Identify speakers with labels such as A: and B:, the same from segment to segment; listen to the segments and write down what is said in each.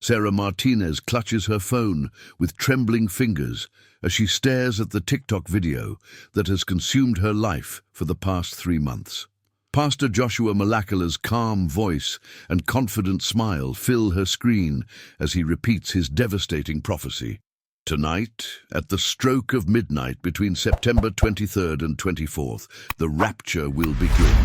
A: Sarah Martinez clutches her phone with trembling fingers as she stares at the TikTok video that has consumed her life for the past 3 months. Pastor Joshua Malakala's calm voice and confident smile fill her screen as he repeats his devastating prophecy. Tonight, at the stroke of midnight between September 23rd and 24th, the rapture will begin.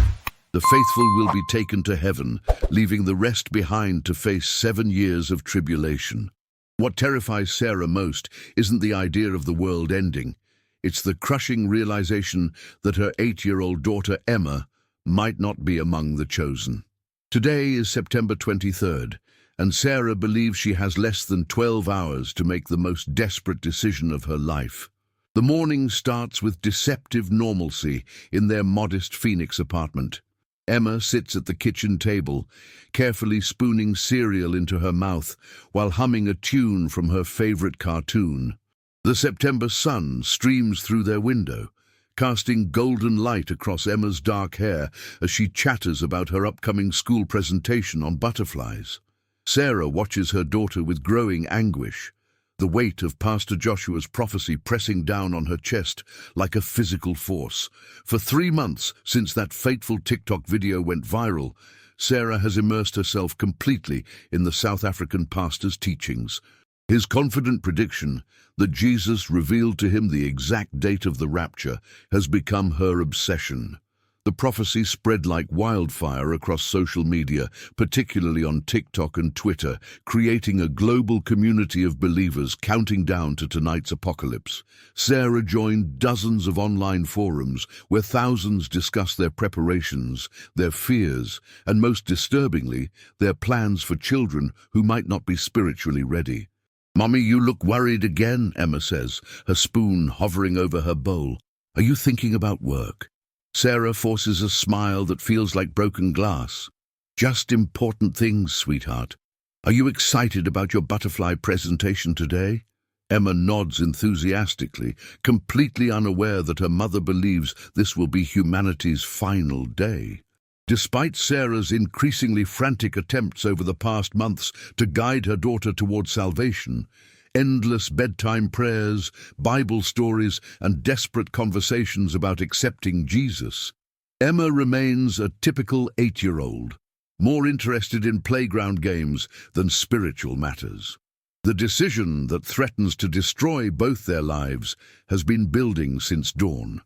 A: The faithful will be taken to heaven, leaving the rest behind to face 7 years of tribulation. What terrifies Sarah most isn't the idea of the world ending. It's the crushing realization that her 8-year-old daughter Emma might not be among the chosen. Today is September 23rd, and Sarah believes she has less than 12 hours to make the most desperate decision of her life. The morning starts with deceptive normalcy in their modest Phoenix apartment. Emma sits at the kitchen table, carefully spooning cereal into her mouth while humming a tune from her favorite cartoon. The September sun streams through their window, casting golden light across Emma's dark hair as she chatters about her upcoming school presentation on butterflies. Sarah watches her daughter with growing anguish, the weight of Pastor Joshua's prophecy pressing down on her chest like a physical force. For 3 months since that fateful TikTok video went viral, Sarah has immersed herself completely in the South African pastor's teachings. His confident prediction that Jesus revealed to him the exact date of the rapture has become her obsession. The prophecy spread like wildfire across social media, particularly on TikTok and Twitter, creating a global community of believers counting down to tonight's apocalypse. Sarah joined dozens of online forums where thousands discuss their preparations, their fears, and most disturbingly, their plans for children who might not be spiritually ready. "Mommy, you look worried again," Emma says, her spoon hovering over her bowl. "Are you thinking about work?" Sarah forces a smile that feels like broken glass. "Just important things, sweetheart. Are you excited about your butterfly presentation today?" Emma nods enthusiastically, completely unaware that her mother believes this will be humanity's final day. Despite Sarah's increasingly frantic attempts over the past months to guide her daughter towards salvation, endless bedtime prayers, Bible stories, and desperate conversations about accepting Jesus, Emma remains a typical 8-year-old, more interested in playground games than spiritual matters. The decision that threatens to destroy both their lives has been building since dawn.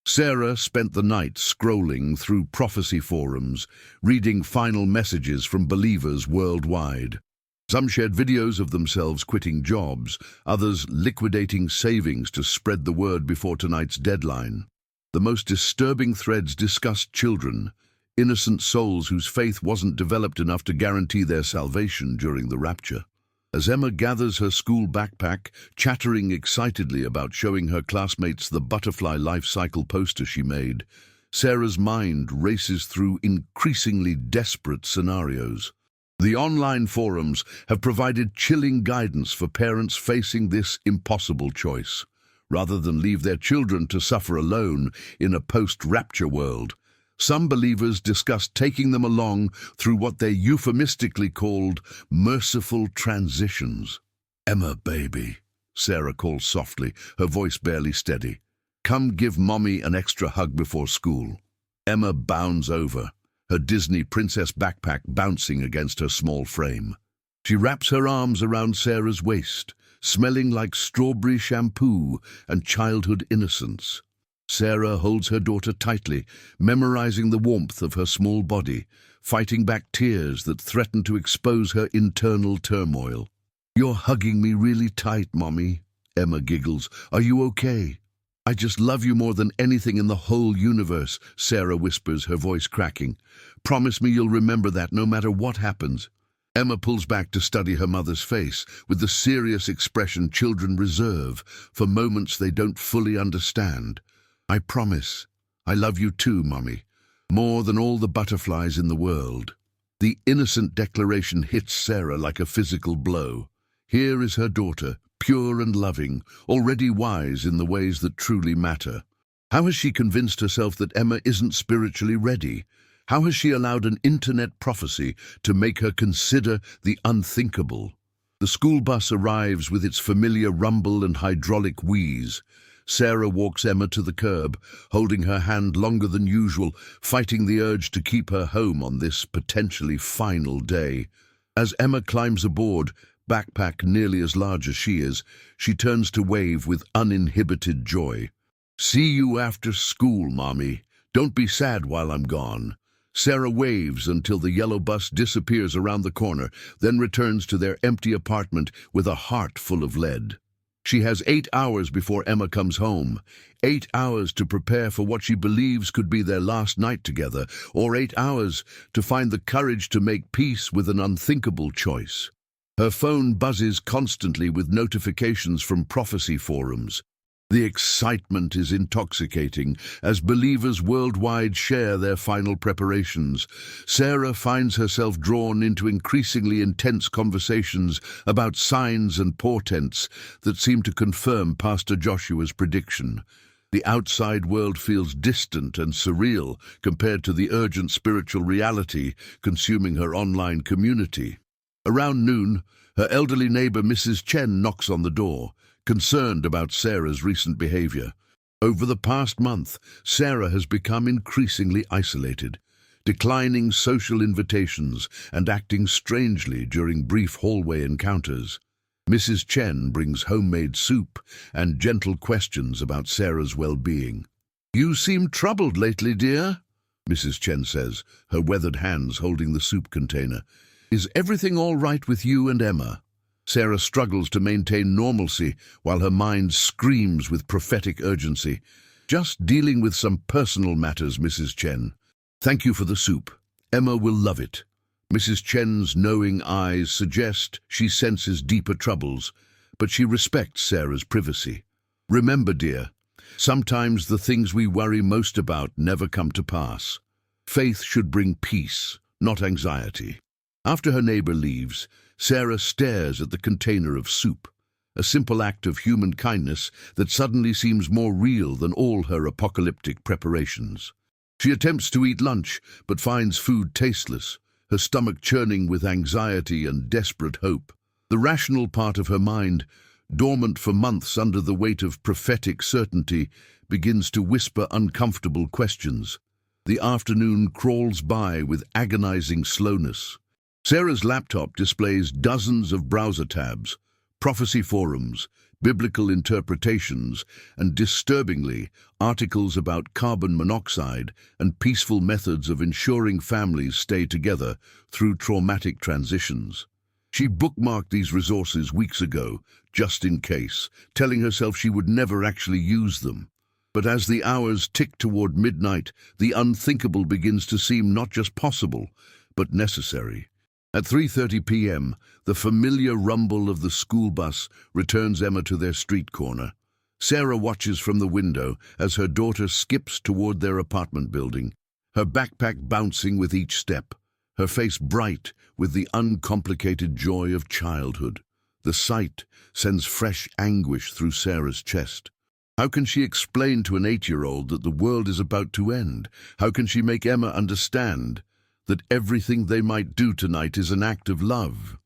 A: Sarah spent the night scrolling through prophecy forums, reading final messages from believers worldwide. Some shared videos of themselves quitting jobs, others liquidating savings to spread the word before tonight's deadline. The most disturbing threads discussed children, innocent souls whose faith wasn't developed enough to guarantee their salvation during the rapture. As Emma gathers her school backpack, chattering excitedly about showing her classmates the butterfly life cycle poster she made, Sarah's mind races through increasingly desperate scenarios. The online forums have provided chilling guidance for parents facing this impossible choice. Rather than leave their children to suffer alone in a post-rapture world, some believers discuss taking them along through what they euphemistically called merciful transitions. "Emma, baby," Sarah calls softly, her voice barely steady. "Come give Mommy an extra hug before school." Emma bounds over, her Disney princess backpack bouncing against her small frame. She wraps her arms around Sarah's waist, smelling like strawberry shampoo and childhood innocence. Sarah holds her daughter tightly, memorizing the warmth of her small body, fighting back tears that threaten to expose her internal turmoil. "You're hugging me really tight, Mommy," Emma giggles. "Are you okay?" "I just love you more than anything in the whole universe," Sarah whispers, her voice cracking. "Promise me you'll remember that no matter what happens." Emma pulls back to study her mother's face with the serious expression children reserve for moments they don't fully understand. "I promise. I love you too, Mommy. More than all the butterflies in the world." The innocent declaration hits Sarah like a physical blow. Here is her daughter, pure and loving, already wise in the ways that truly matter. How has she convinced herself that Emma isn't spiritually ready? How has she allowed an internet prophecy to make her consider the unthinkable? The school bus arrives with its familiar rumble and hydraulic wheeze. Sarah walks Emma to the curb, holding her hand longer than usual, fighting the urge to keep her home on this potentially final day. As Emma climbs aboard, backpack nearly as large as she is, she turns to wave with uninhibited joy. "See you after school, Mommy. Don't be sad while I'm gone." Sarah waves until the yellow bus disappears around the corner, then returns to their empty apartment with a heart full of lead. She has 8 hours before Emma comes home. 8 hours to prepare for what she believes could be their last night together, or 8 hours to find the courage to make peace with an unthinkable choice. Her phone buzzes constantly with notifications from prophecy forums. The excitement is intoxicating as believers worldwide share their final preparations. Sarah finds herself drawn into increasingly intense conversations about signs and portents that seem to confirm Pastor Joshua's prediction. The outside world feels distant and surreal compared to the urgent spiritual reality consuming her online community. Around noon, her elderly neighbor Mrs. Chen knocks on the door, concerned about Sarah's recent behavior. Over the past month, Sarah has become increasingly isolated, declining social invitations and acting strangely during brief hallway encounters. Mrs. Chen brings homemade soup and gentle questions about Sarah's well-being. "You seem troubled lately, dear," Mrs. Chen says, her weathered hands holding the soup container. "Is everything all right with you and Emma?" Sarah struggles to maintain normalcy while her mind screams with prophetic urgency. "Just dealing with some personal matters, Mrs. Chen." "Thank you for the soup. Emma will love it." Mrs. Chen's knowing eyes suggest she senses deeper troubles, but she respects Sarah's privacy. "Remember, dear, sometimes the things we worry most about never come to pass. Faith should bring peace, not anxiety." After her neighbor leaves, Sarah stares at the container of soup, a simple act of human kindness that suddenly seems more real than all her apocalyptic preparations. She attempts to eat lunch, but finds food tasteless, her stomach churning with anxiety and desperate hope. The rational part of her mind, dormant for months under the weight of prophetic certainty, begins to whisper uncomfortable questions. The afternoon crawls by with agonizing slowness. Sarah's laptop displays dozens of browser tabs, prophecy forums, biblical interpretations, and disturbingly, articles about carbon monoxide and peaceful methods of ensuring families stay together through traumatic transitions. She bookmarked these resources weeks ago, just in case, telling herself she would never actually use them. But as the hours tick toward midnight, the unthinkable begins to seem not just possible, but necessary. At 3:30 p.m., the familiar rumble of the school bus returns Emma to their street corner. Sarah watches from the window as her daughter skips toward their apartment building, her backpack bouncing with each step, her face bright with the uncomplicated joy of childhood. The sight sends fresh anguish through Sarah's chest. How can she explain to an 8-year-old that the world is about to end? How can she make Emma understand that everything they might do tonight is an act of love?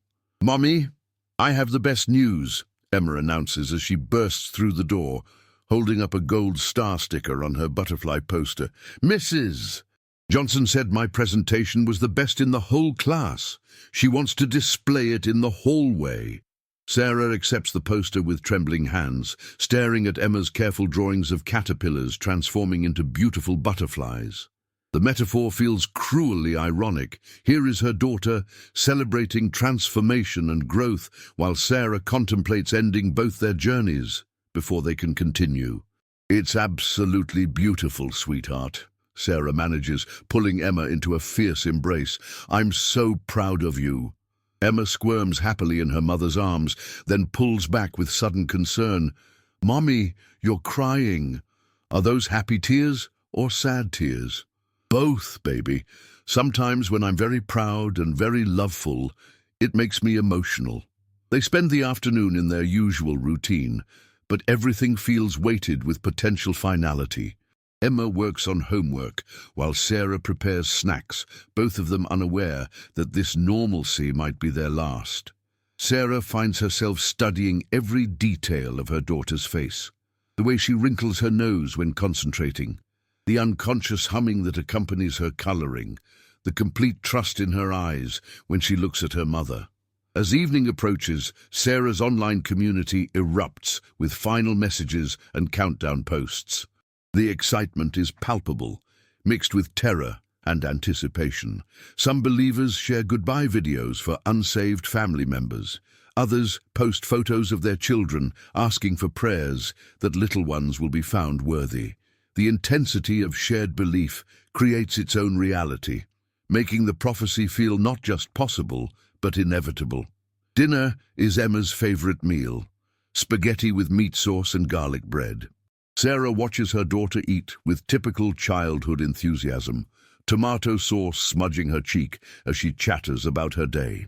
A: "Mommy, I have the best news," Emma announces as she bursts through the door, holding up a gold star sticker on her butterfly poster. "Mrs. Johnson said my presentation was the best in the whole class. She wants to display it in the hallway." Sarah accepts the poster with trembling hands, staring at Emma's careful drawings of caterpillars transforming into beautiful butterflies. The metaphor feels cruelly ironic. Here is her daughter celebrating transformation and growth while Sarah contemplates ending both their journeys before they can continue. "It's absolutely beautiful, sweetheart," Sarah manages, pulling Emma into a fierce embrace. "I'm so proud of you." Emma squirms happily in her mother's arms, then pulls back with sudden concern. "Mommy, you're crying. Are those happy tears or sad tears?" "Both, baby. Sometimes when I'm very proud and very loveful, it makes me emotional." They spend the afternoon in their usual routine, but everything feels weighted with potential finality. Emma works on homework while Sarah prepares snacks, both of them unaware that this normalcy might be their last. Sarah finds herself studying every detail of her daughter's face. The way she wrinkles her nose when concentrating, the unconscious humming that accompanies her coloring, the complete trust in her eyes when she looks at her mother. As evening approaches, Sarah's online community erupts with final messages and countdown posts. The excitement is palpable, mixed with terror and anticipation. Some believers share goodbye videos for unsaved family members. Others post photos of their children, asking for prayers that little ones will be found worthy. The intensity of shared belief creates its own reality, making the prophecy feel not just possible, but inevitable. Dinner is Emma's favorite meal, spaghetti with meat sauce and garlic bread. Sarah watches her daughter eat with typical childhood enthusiasm, tomato sauce smudging her cheek as she chatters about her day.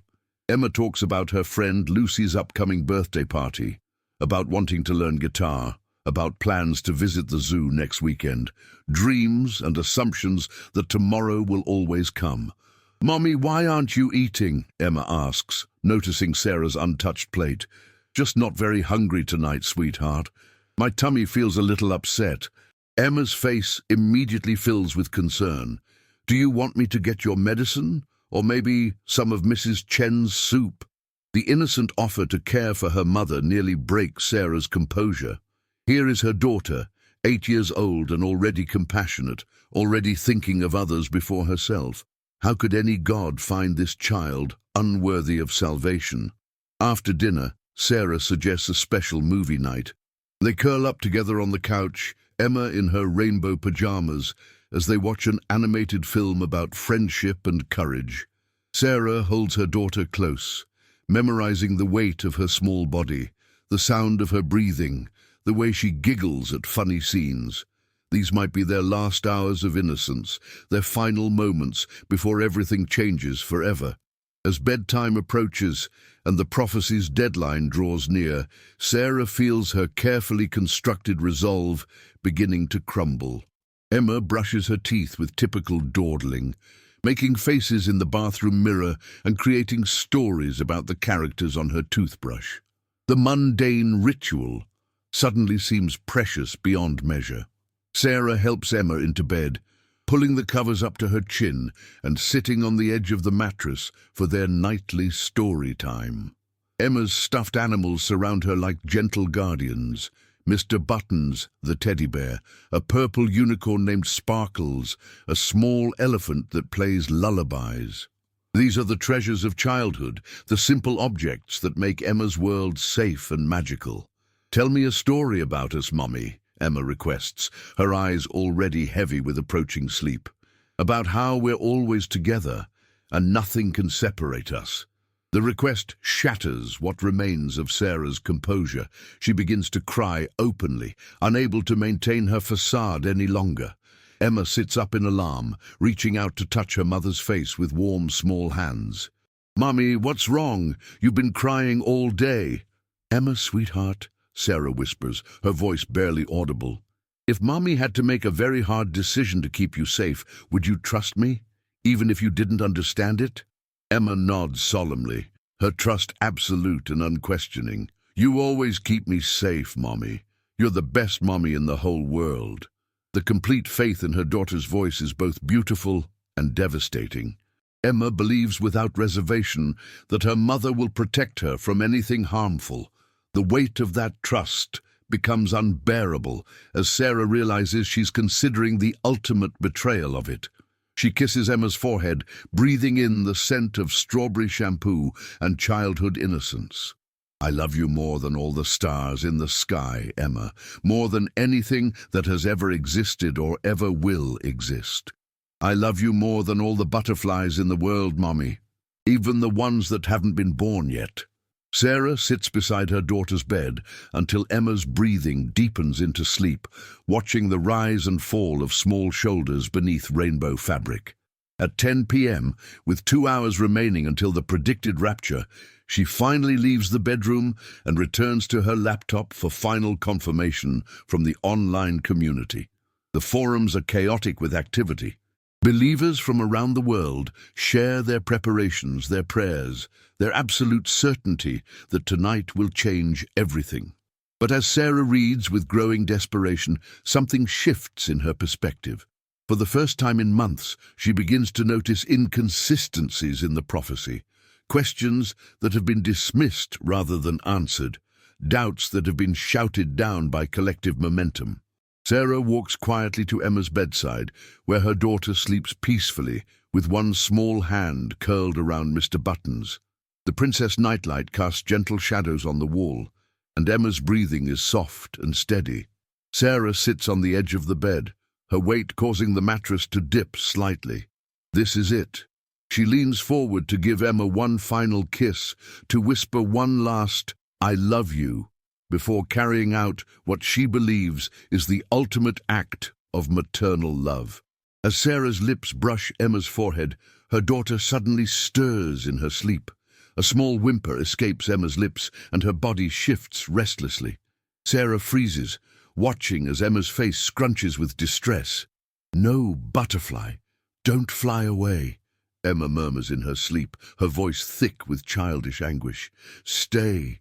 A: Emma talks about her friend Lucy's upcoming birthday party, about wanting to learn guitar, about plans to visit the zoo next weekend, dreams and assumptions that tomorrow will always come. "Mommy, why aren't you eating?" Emma asks, noticing Sarah's untouched plate. "Just not very hungry tonight, sweetheart. My tummy feels a little upset." Emma's face immediately fills with concern. "Do you want me to get your medicine? Or maybe some of Mrs. Chen's soup?" The innocent offer to care for her mother nearly breaks Sarah's composure. Here is her daughter, 8 years old and already compassionate, already thinking of others before herself. How could any God find this child unworthy of salvation? After dinner, Sarah suggests a special movie night. They curl up together on the couch, Emma in her rainbow pajamas, as they watch an animated film about friendship and courage. Sarah holds her daughter close, memorizing the weight of her small body, the sound of her breathing, the way she giggles at funny scenes. These might be their last hours of innocence, their final moments before everything changes forever. As bedtime approaches and the prophecy's deadline draws near, Sarah feels her carefully constructed resolve beginning to crumble. Emma brushes her teeth with typical dawdling, making faces in the bathroom mirror and creating stories about the characters on her toothbrush. The mundane ritual suddenly seems precious beyond measure. Sarah helps Emma into bed, pulling the covers up to her chin and sitting on the edge of the mattress for their nightly story time. Emma's stuffed animals surround her like gentle guardians. Mr. Buttons, the teddy bear, a purple unicorn named Sparkles, a small elephant that plays lullabies. These are the treasures of childhood, the simple objects that make Emma's world safe and magical. "Tell me a story about us, Mommy," Emma requests, her eyes already heavy with approaching sleep. "About how we're always together and nothing can separate us." The request shatters what remains of Sarah's composure. She begins to cry openly, unable to maintain her facade any longer. Emma sits up in alarm, reaching out to touch her mother's face with warm, small hands. "Mommy, what's wrong? You've been crying all day." "Emma, sweetheart," Sarah whispers, her voice barely audible. "If Mommy had to make a very hard decision to keep you safe, would you trust me, even if you didn't understand it?" Emma nods solemnly, her trust absolute and unquestioning. "You always keep me safe, Mommy. You're the best mommy in the whole world." The complete faith in her daughter's voice is both beautiful and devastating. Emma believes without reservation that her mother will protect her from anything harmful. The weight of that trust becomes unbearable as Sarah realizes she's considering the ultimate betrayal of it. She kisses Emma's forehead, breathing in the scent of strawberry shampoo and childhood innocence. "I love you more than all the stars in the sky, Emma, more than anything that has ever existed or ever will exist. I love you more than all the butterflies in the world, Mommy, even the ones that haven't been born yet." Sarah sits beside her daughter's bed until Emma's breathing deepens into sleep, watching the rise and fall of small shoulders beneath rainbow fabric. At 10 p.m., with 2 hours remaining until the predicted rapture, she finally leaves the bedroom and returns to her laptop for final confirmation from the online community. The forums are chaotic with activity. Believers from around the world share their preparations, their prayers, their absolute certainty that tonight will change everything. But as Sarah reads with growing desperation, something shifts in her perspective. For the first time in months, she begins to notice inconsistencies in the prophecy, questions that have been dismissed rather than answered, doubts that have been shouted down by collective momentum. Sarah walks quietly to Emma's bedside, where her daughter sleeps peacefully, with one small hand curled around Mr. Button's. The princess nightlight casts gentle shadows on the wall, and Emma's breathing is soft and steady. Sarah sits on the edge of the bed, her weight causing the mattress to dip slightly. This is it. She leans forward to give Emma one final kiss, to whisper one last, "I love you," before carrying out what she believes is the ultimate act of maternal love. As Sarah's lips brush Emma's forehead, her daughter suddenly stirs in her sleep. A small whimper escapes Emma's lips, and her body shifts restlessly. Sarah freezes, watching as Emma's face scrunches with distress. "No, butterfly, don't fly away," Emma murmurs in her sleep, her voice thick with childish anguish. Stay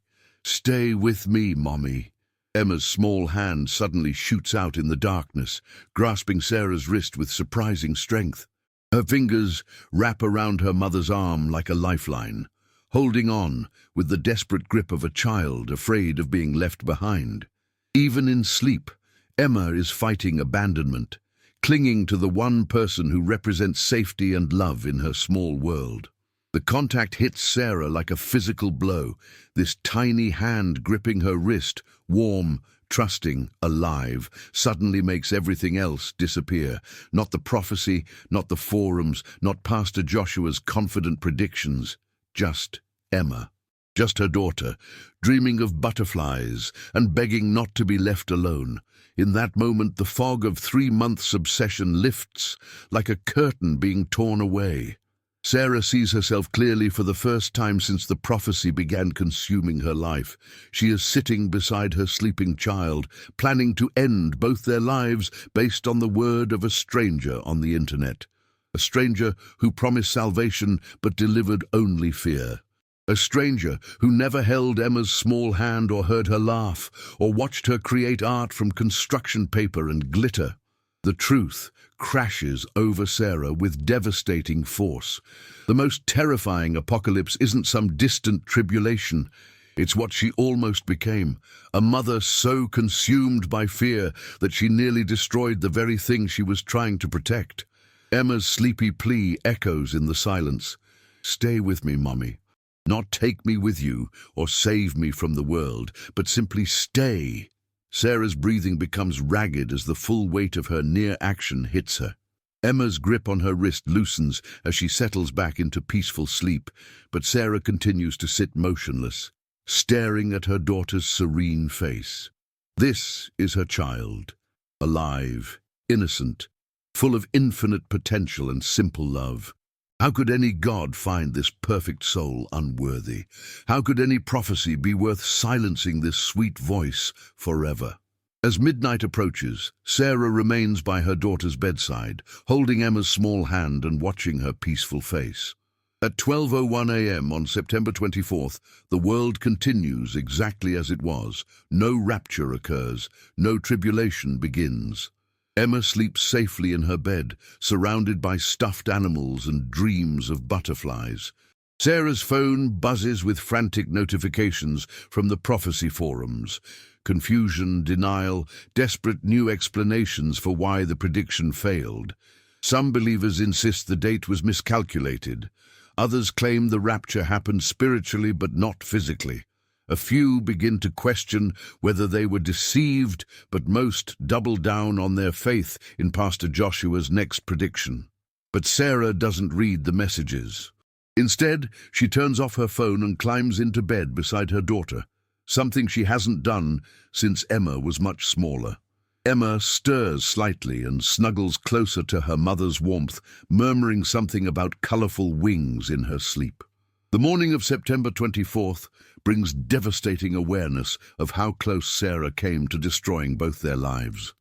A: with me, Mommy." Emma's small hand suddenly shoots out in the darkness, grasping Sarah's wrist with surprising strength. Her fingers wrap around her mother's arm like a lifeline, holding on with the desperate grip of a child afraid of being left behind. Even in sleep, Emma is fighting abandonment, clinging to the one person who represents safety and love in her small world. The contact hits Sarah like a physical blow, this tiny hand gripping her wrist, warm, trusting, alive, suddenly makes everything else disappear. Not the prophecy, not the forums, not Pastor Joshua's confident predictions, just Emma. Just her daughter, dreaming of butterflies and begging not to be left alone. In that moment, the fog of 3 months' obsession lifts, like a curtain being torn away. Sarah sees herself clearly for the first time since the prophecy began consuming her life. She is sitting beside her sleeping child, planning to end both their lives based on the word of a stranger on the internet. A stranger who promised salvation but delivered only fear. A stranger who never held Emma's small hand or heard her laugh, or watched her create art from construction paper and glitter. The truth crashes over Sarah with devastating force. The most terrifying apocalypse isn't some distant tribulation. It's what she almost became, a mother so consumed by fear that she nearly destroyed the very thing she was trying to protect. Emma's sleepy plea echoes in the silence. "Stay with me, Mommy. Not take me with you or save me from the world, but simply stay." Sarah's breathing becomes ragged as the full weight of her near action hits her. Emma's grip on her wrist loosens as she settles back into peaceful sleep, but Sarah continues to sit motionless, staring at her daughter's serene face. This is her child, alive, innocent, full of infinite potential and simple love. How could any God find this perfect soul unworthy? How could any prophecy be worth silencing this sweet voice forever? As midnight approaches, Sarah remains by her daughter's bedside, holding Emma's small hand and watching her peaceful face. At 12:01 a.m. on September 24th, the world continues exactly as it was. No rapture occurs, no tribulation begins. Emma sleeps safely in her bed, surrounded by stuffed animals and dreams of butterflies. Sarah's phone buzzes with frantic notifications from the prophecy forums. Confusion, denial, desperate new explanations for why the prediction failed. Some believers insist the date was miscalculated. Others claim the rapture happened spiritually but not physically. A few begin to question whether they were deceived, but most double down on their faith in Pastor Joshua's next prediction. But Sarah doesn't read the messages. Instead, she turns off her phone and climbs into bed beside her daughter, something she hasn't done since Emma was much smaller. Emma stirs slightly and snuggles closer to her mother's warmth, murmuring something about colorful wings in her sleep. The morning of September 24th brings devastating awareness of how close Sarah came to destroying both their lives.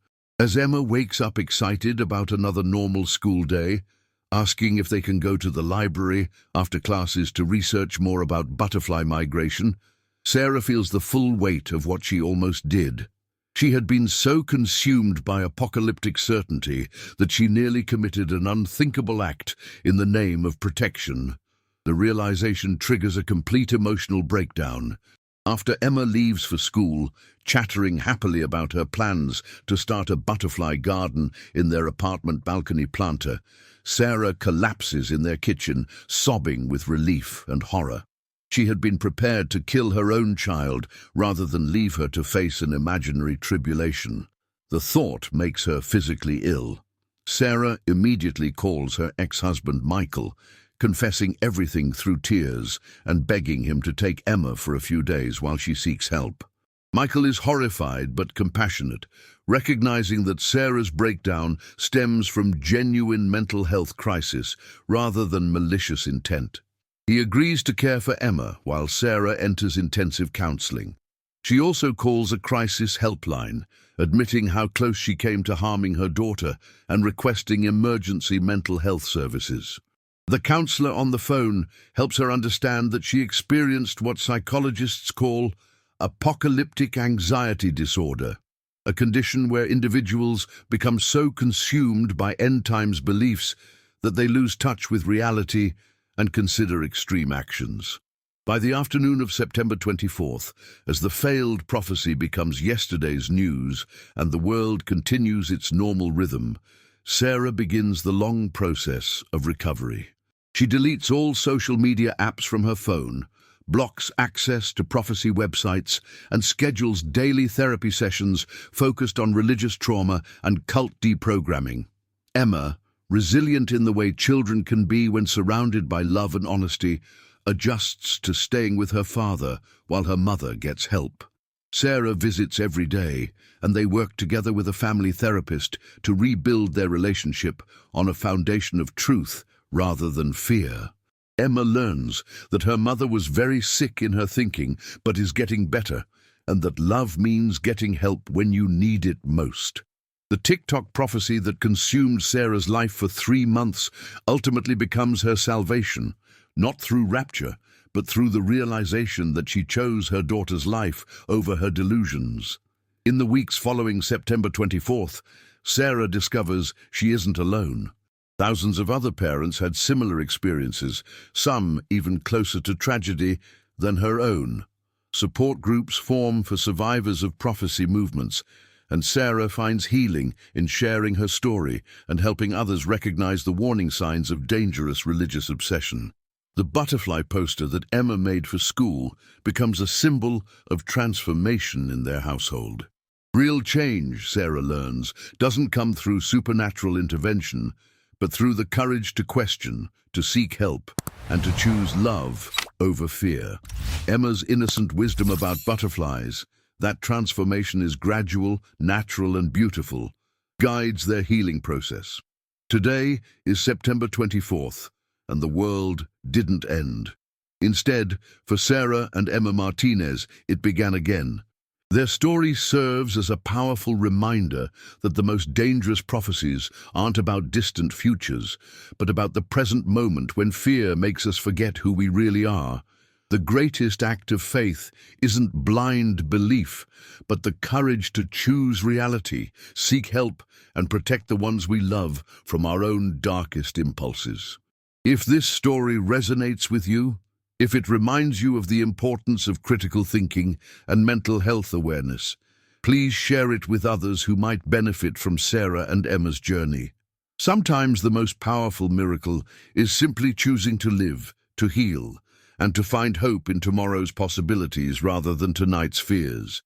A: As Emma wakes up excited about another normal school day, asking if they can go to the library after classes to research more about butterfly migration, Sarah feels the full weight of what she almost did. She had been so consumed by apocalyptic certainty that she nearly committed an unthinkable act in the name of protection. The realization triggers a complete emotional breakdown. After Emma leaves for school, chattering happily about her plans to start a butterfly garden in their apartment balcony planter, Sarah collapses in their kitchen, sobbing with relief and horror. She had been prepared to kill her own child rather than leave her to face an imaginary tribulation. The thought makes her physically ill. Sarah immediately calls her ex-husband Michael, confessing everything through tears and begging him to take Emma for a few days while she seeks help. Michael is horrified but compassionate, recognizing that Sarah's breakdown stems from genuine mental health crisis rather than malicious intent. He agrees to care for Emma while Sarah enters intensive counseling. She also calls a crisis helpline, admitting how close she came to harming her daughter and requesting emergency mental health services. The counselor on the phone helps her understand that she experienced what psychologists call apocalyptic anxiety disorder, a condition where individuals become so consumed by end times beliefs that they lose touch with reality and consider extreme actions. By the afternoon of September 24th, as the failed prophecy becomes yesterday's news and the world continues its normal rhythm, Sarah begins the long process of recovery. She deletes all social media apps from her phone, blocks access to prophecy websites, and schedules daily therapy sessions focused on religious trauma and cult deprogramming. Emma, resilient in the way children can be when surrounded by love and honesty, adjusts to staying with her father while her mother gets help. Sarah visits every day, and they work together with a family therapist to rebuild their relationship on a foundation of truth rather than fear. Emma learns that her mother was very sick in her thinking but is getting better, and that love means getting help when you need it most. The TikTok prophecy that consumed Sarah's life for 3 months ultimately becomes her salvation, not through rapture, but through the realization that she chose her daughter's life over her delusions. In the weeks following September 24th, Sarah discovers she isn't alone. Thousands of other parents had similar experiences, some even closer to tragedy than her own. Support groups form for survivors of prophecy movements, and Sarah finds healing in sharing her story and helping others recognize the warning signs of dangerous religious obsession. The butterfly poster that Emma made for school becomes a symbol of transformation in their household. Real change, Sarah learns, doesn't come through supernatural intervention, but through the courage to question, to seek help, and to choose love over fear. Emma's innocent wisdom about butterflies, that transformation is gradual, natural, and beautiful, guides their healing process. Today is September 24th, and the world didn't end. Instead, for Sarah and Emma Martinez, it began again. Their story serves as a powerful reminder that the most dangerous prophecies aren't about distant futures, but about the present moment when fear makes us forget who we really are. The greatest act of faith isn't blind belief, but the courage to choose reality, seek help, and protect the ones we love from our own darkest impulses. If this story resonates with you, if it reminds you of the importance of critical thinking and mental health awareness, please share it with others who might benefit from Sarah and Emma's journey. Sometimes the most powerful miracle is simply choosing to live, to heal, and to find hope in tomorrow's possibilities rather than tonight's fears.